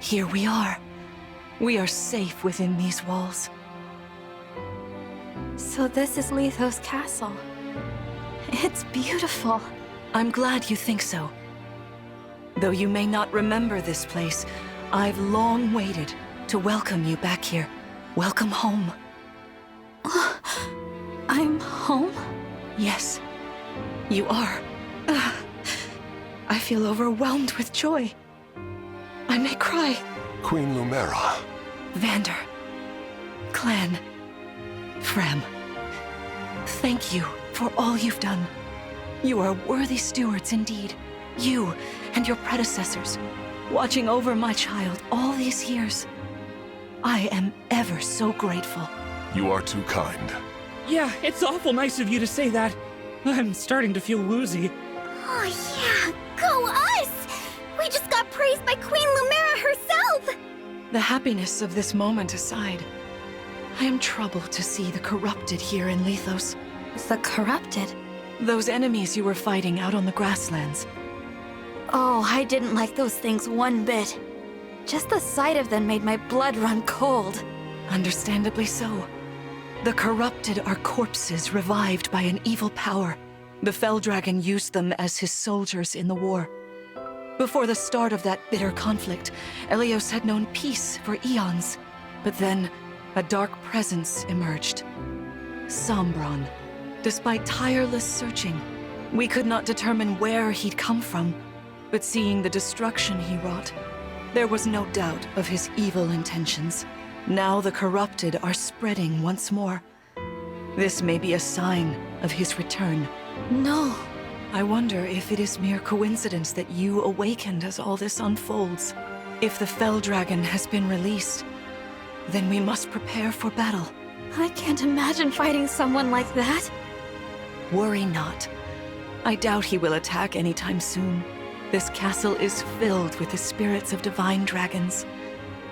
Here we are. We are safe within these walls. So this is Lithos Castle. It's beautiful. I'm glad you think so. Though you may not remember this place, I've long waited to welcome you back here. Welcome home. I'm home? Yes, you are. I feel overwhelmed with joy. I may cry. Queen Lumera. Vander. Clan. Frem. Thank you for all you've done. You are worthy stewards indeed. You and your predecessors, watching over my child all these years. I am ever so grateful. You are too kind. Yeah, it's awful nice of you to say that. I'm starting to feel woozy. Oh yeah, go us! We just got praised by Queen Lumera herself! The happiness of this moment aside, I am troubled to see the corrupted here in Lithos. The corrupted? Those enemies you were fighting out on the grasslands. Oh, I didn't like those things one bit. Just the sight of them made my blood run cold. Understandably so. The corrupted are corpses revived by an evil power. The Fell Dragon used them as his soldiers in the war. Before the start of that bitter conflict, Elios had known peace for eons. But then, a dark presence emerged. Sombron. Despite tireless searching, we could not determine where he'd come from. But seeing the destruction he wrought, there was no doubt of his evil intentions. Now the corrupted are spreading once more. This may be a sign of his return. No. I wonder if it is mere coincidence that you awakened as all this unfolds. If the Fell Dragon has been released, then we must prepare for battle. I can't imagine fighting someone like that. Worry not. I doubt he will attack anytime soon. This castle is filled with the spirits of divine dragons.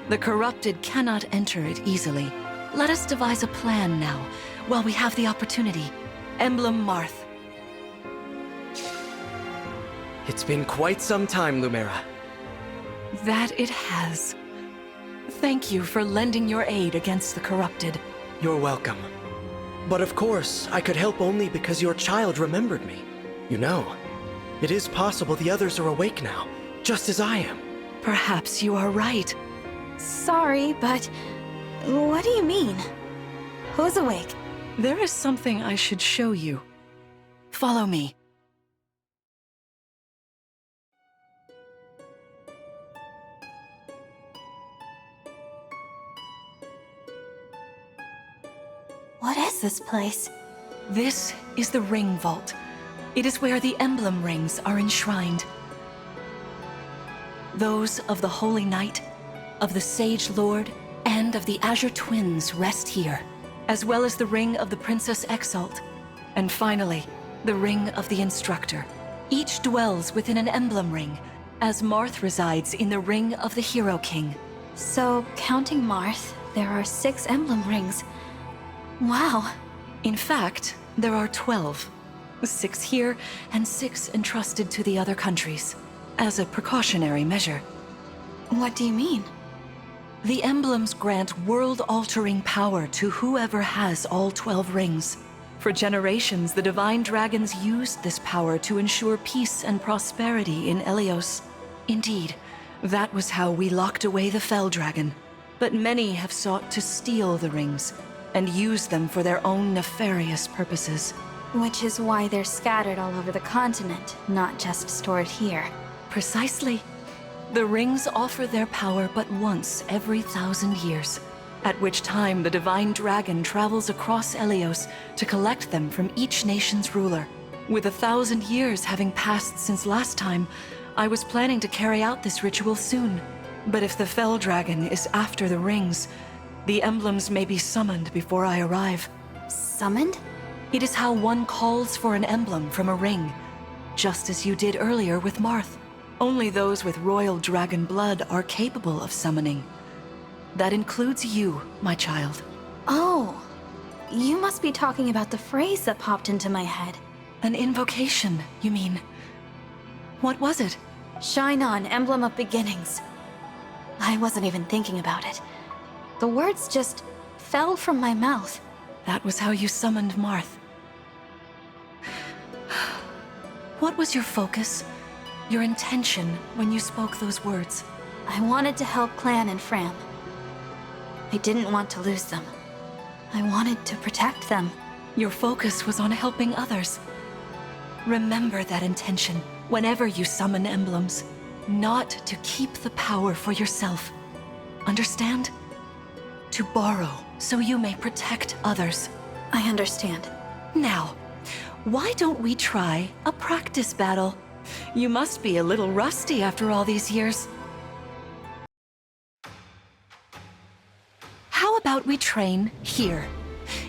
The corrupted cannot enter it easily. Let us devise a plan now, while we have the opportunity. Emblem Marth. It's been quite some time, Lumera. That it has. Thank you for lending your aid against the corrupted. You're welcome. But of course, I could help only because your child remembered me. You know, it is possible the others are awake now, just as I am. Perhaps you are right. Sorry, but what do you mean? Who's awake? There is something I should show you. Follow me. What is this place? This is the Ring Vault. It is where the emblem rings are enshrined. Those of the Holy Knight, of the Sage Lord, and of the Azure Twins rest here, as well as the ring of the Princess Exalt, and finally, the ring of the Instructor. Each dwells within an emblem ring, as Marth resides in the ring of the Hero King. So, counting Marth, there are 6 emblem rings. Wow. In fact, there are 12. 6 here, and 6 entrusted to the other countries, as a precautionary measure. What do you mean? The emblems grant world-altering power to whoever has all 12 rings. For generations, the divine dragons used this power to ensure peace and prosperity in Elios. Indeed, that was how we locked away the Fell Dragon. But many have sought to steal the rings and use them for their own nefarious purposes. Which is why they're scattered all over the continent, not just stored here. Precisely. The rings offer their power but once every 1,000 years, at which time the divine dragon travels across Elios to collect them from each nation's ruler. With 1,000 years having passed since last time, I was planning to carry out this ritual soon. But if the Fell Dragon is after the rings, the emblems may be summoned before I arrive. Summoned? It is how one calls for an emblem from a ring, just as you did earlier with Marth. Only those with royal dragon blood are capable of summoning. That includes you, my child. Oh, you must be talking about the phrase that popped into my head. An invocation, you mean? What was it? Shine on, emblem of beginnings. I wasn't even thinking about it. The words just fell from my mouth. That was how you summoned Marth. What was your focus? Your intention when you spoke those words? I wanted to help Clan and Fram. I didn't want to lose them. I wanted to protect them. Your focus was on helping others. Remember that intention whenever you summon emblems. Not to keep the power for yourself. Understand? To borrow so you may protect others. I understand. Now, why don't we try a practice battle? You must be a little rusty after all these years. How about we train here?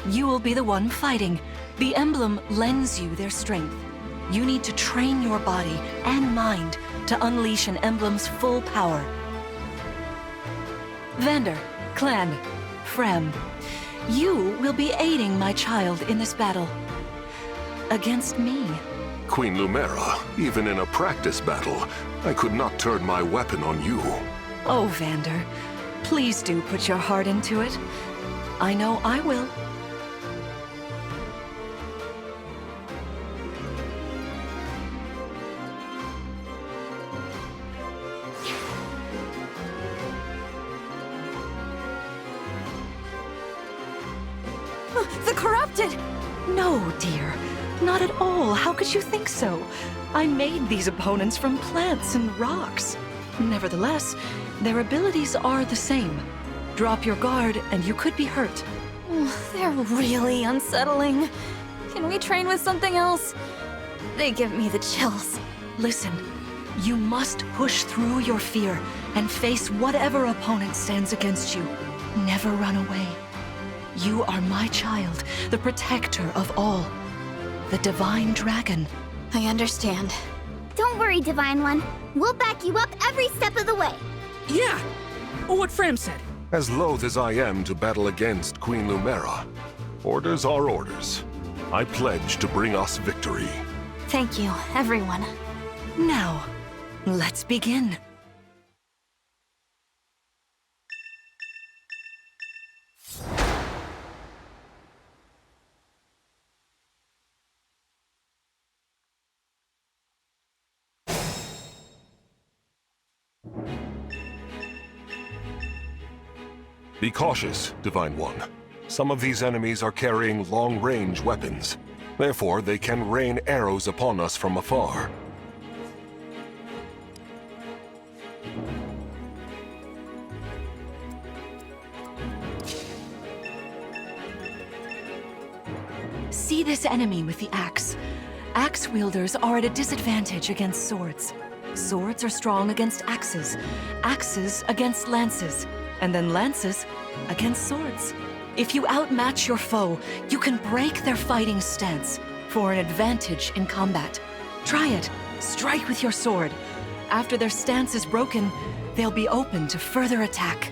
You will be the one fighting. The emblem lends you their strength. You need to train your body and mind to unleash an emblem's full power. Vander, Clan, Fram, you will be aiding my child in this battle. Against me. Queen Lumera, even in a practice battle, I could not turn my weapon on you. Oh, Vander, please do put your heart into it. I know I will. The corrupted! No, dear. Not at all. How could you think so? I made these opponents from plants and rocks. Nevertheless, their abilities are the same. Drop your guard and you could be hurt. They're really unsettling. Can we train with something else? They give me the chills. Listen, you must push through your fear and face whatever opponent stands against you. Never run away. You are my child, the protector of all. The Divine Dragon. I understand. Don't worry, Divine One. We'll back you up every step of the way. Yeah! What Fram said. As loath as I am to battle against Queen Lumera, orders are orders. I pledge to bring us victory. Thank you, everyone. Now, let's begin. Be cautious, Divine One. Some of these enemies are carrying long-range weapons. Therefore, they can rain arrows upon us from afar. See this enemy with the axe. Axe wielders are at a disadvantage against swords. Swords are strong against axes, axes against lances, and then lances against swords. If you outmatch your foe, you can break their fighting stance for an advantage in combat. Try it. Strike with your sword. After their stance is broken, they'll be open to further attack.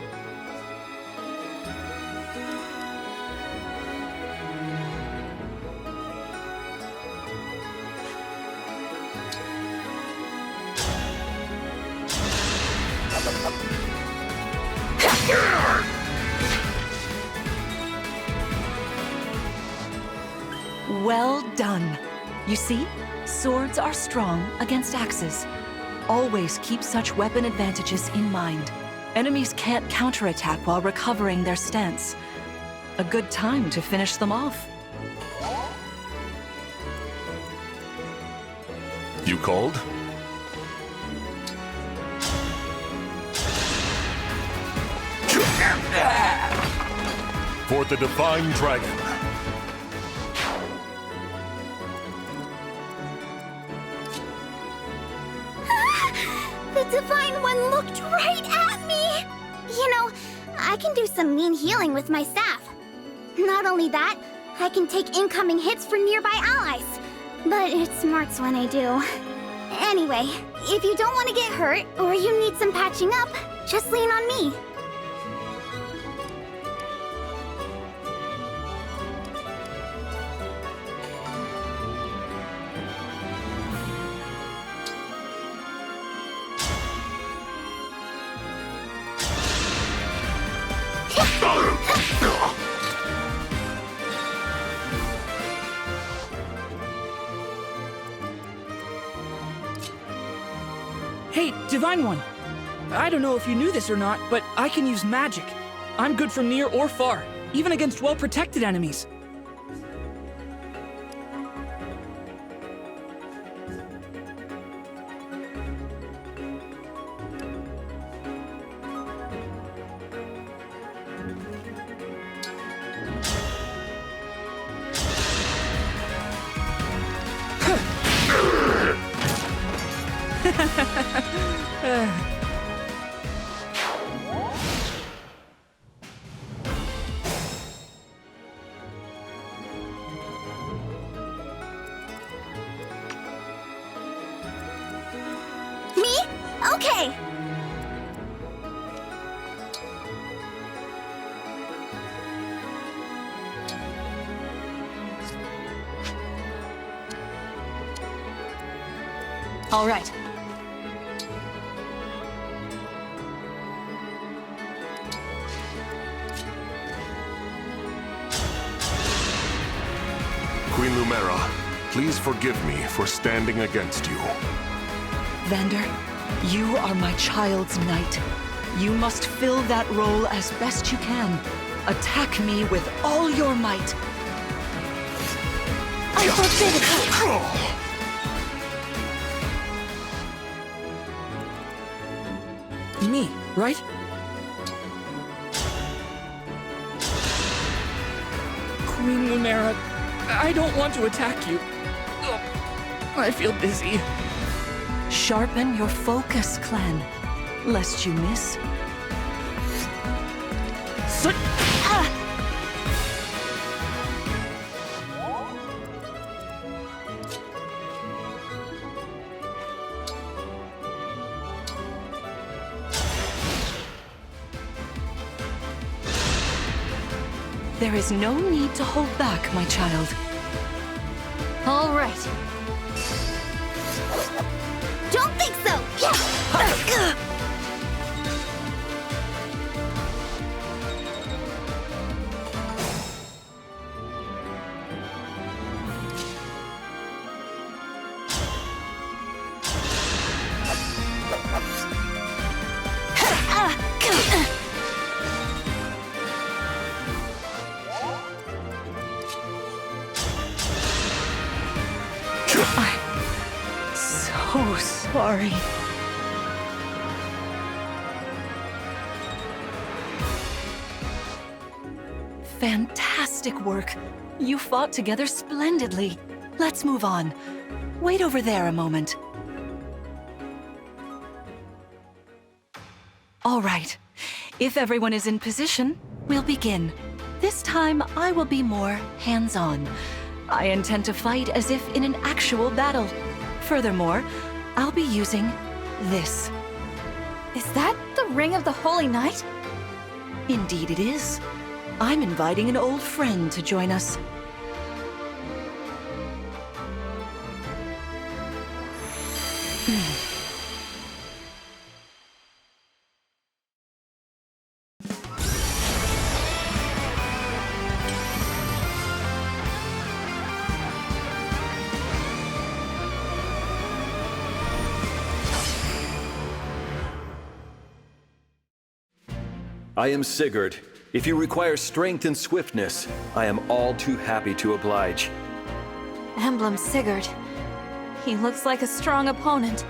Well done. You see, swords are strong against axes. Always keep such weapon advantages in mind. Enemies can't counterattack while recovering their stance. A good time to finish them off. You called? For the Divine Dragon. The Divine One looked right at me! You know, I can do some mean healing with my staff. Not only that, I can take incoming hits for nearby allies. But it smarts when I do. Anyway, if you don't want to get hurt, or you need some patching up, just lean on me. Hey, Divine One! I don't know if you knew this or not, but I can use magic. I'm good from near or far, even against well-protected enemies. Me? Okay. All right. Queen Lumera, please forgive me for standing against you. Vander, you are my child's knight. You must fill that role as best you can. Attack me with all your might. I forbid it! Me, right? Queen Lumera, I don't want to attack you. Ugh, I feel dizzy. Sharpen your focus, clan, lest you miss. There is no need to hold back, my child. All right. Don't think so! I'm so sorry. Fantastic work. You fought together splendidly. Let's move on. Wait over there a moment. All right. If everyone is in position, we'll begin. This time, I will be more hands-on. I intend to fight as if in an actual battle. Furthermore, I'll be using this. Is that the Ring of the Holy Knight? Indeed it is. I'm inviting an old friend to join us. I am Sigurd. If you require strength and swiftness, I am all too happy to oblige. Emblem Sigurd. He looks like a strong opponent.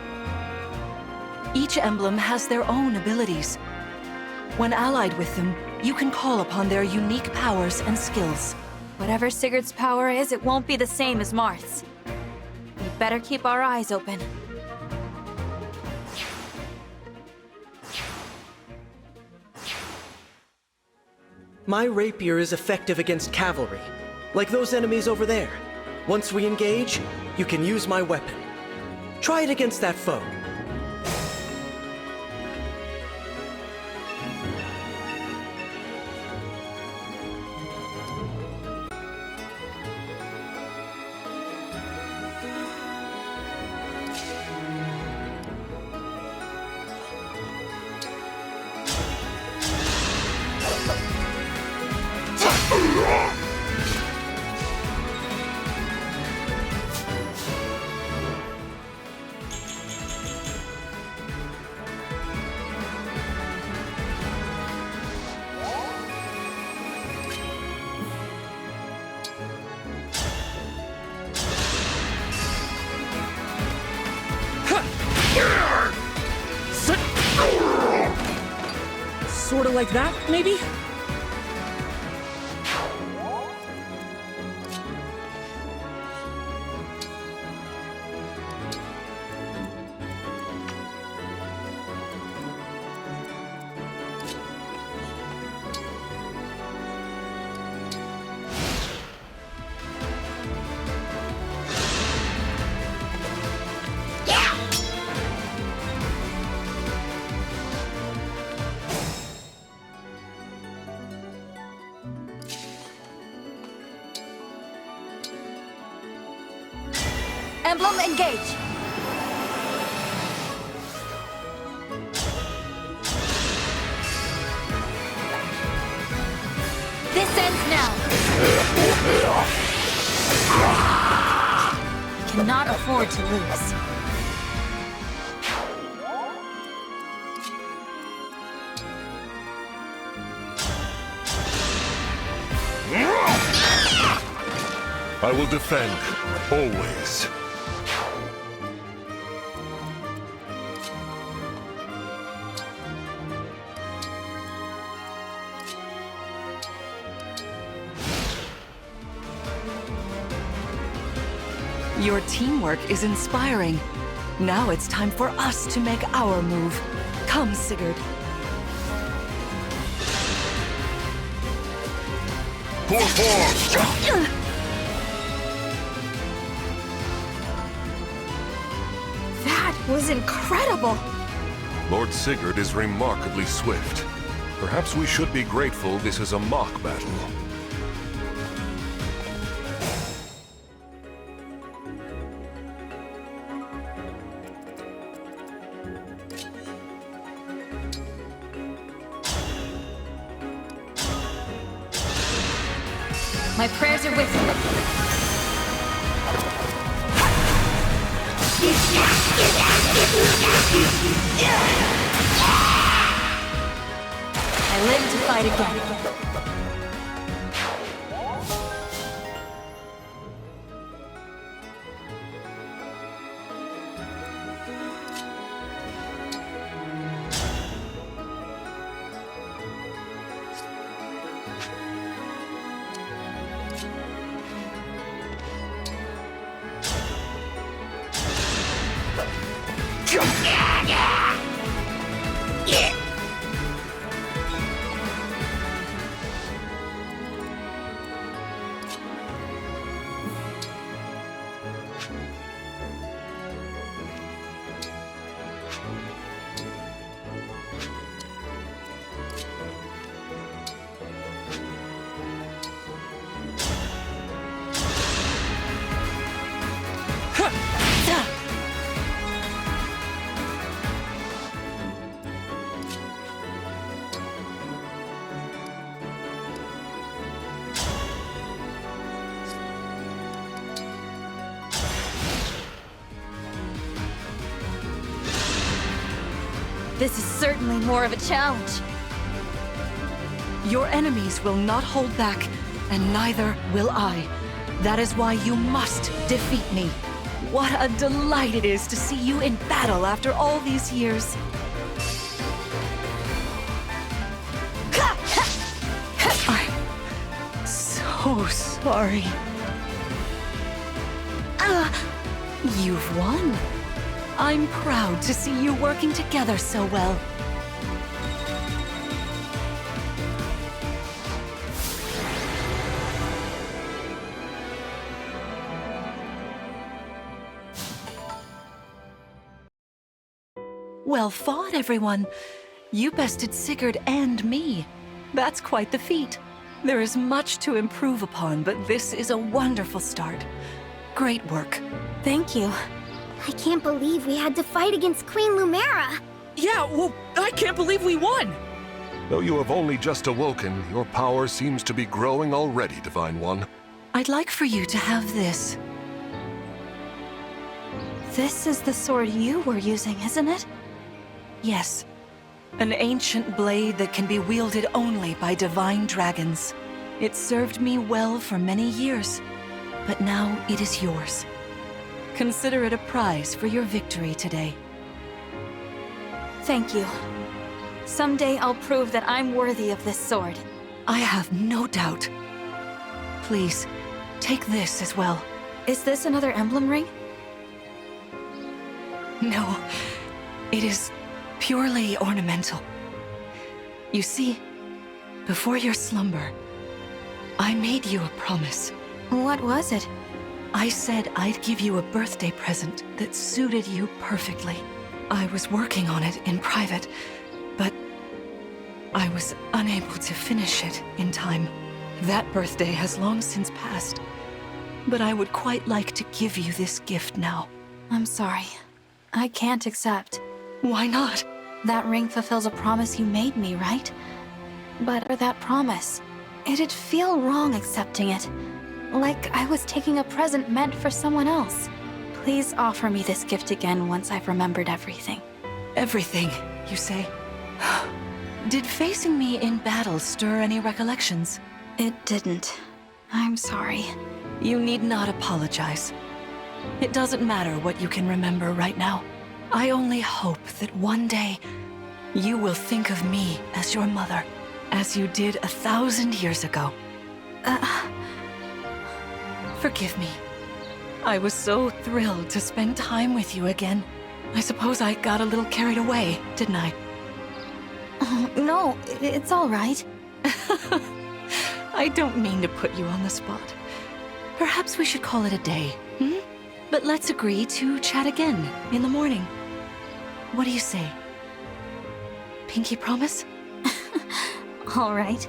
Each emblem has their own abilities. When allied with them, you can call upon their unique powers and skills. Whatever Sigurd's power is, it won't be the same as Marth's. We better keep our eyes open. My rapier is effective against cavalry, like those enemies over there. Once we engage, you can use my weapon. Try it against that foe. Sorta like that, maybe? Emblem Engage! This ends now! Cannot afford to lose. I will defend, always. Your teamwork is inspiring. Now it's time for us to make our move. Come, Sigurd. Pour forth! That was incredible! Lord Sigurd is remarkably swift. Perhaps we should be grateful this is a mock battle. My prayers are with you. I live to fight again. This is certainly more of a challenge. Your enemies will not hold back, and neither will I. That is why you must defeat me. What a delight it is to see you in battle after all these years. I'm so sorry. You've won. I'm proud to see you working together so well. Well fought, everyone. You bested Sigurd and me. That's quite the feat. There is much to improve upon, but this is a wonderful start. Great work. Thank you. I can't believe we had to fight against Queen Lumera. Yeah, well, I can't believe we won! Though you have only just awoken, your power seems to be growing already, Divine One. I'd like for you to have this. This is the sword you were using, isn't it? Yes. An ancient blade that can be wielded only by divine dragons. It served me well for many years, but now it is yours. Consider it a prize for your victory today. Thank you. Someday I'll prove that I'm worthy of this sword. I have no doubt. Please, take this as well. Is this another emblem ring? No, it is purely ornamental. You see, before your slumber, I made you a promise. What was it? I said I'd give you a birthday present that suited you perfectly. I was working on it in private, but I was unable to finish it in time. That birthday has long since passed, but I would quite like to give you this gift now. I'm sorry. I can't accept. Why not? That ring fulfills a promise you made me, right? But for that promise, it'd feel wrong accepting it. Like I was taking a present meant for someone else. Please offer me this gift again once I've remembered everything. Everything, you say? Did facing me in battle stir any recollections? It didn't. I'm sorry. You need not apologize. It doesn't matter what you can remember right now. I only hope that one day you will think of me as your mother, as you did 1,000 years ago. Forgive me. I was so thrilled to spend time with you again. I suppose I got a little carried away, didn't I? No, it's all right. I don't mean to put you on the spot. Perhaps we should call it a day, hmm? But let's agree to chat again in the morning. What do you say? Pinky promise? All right.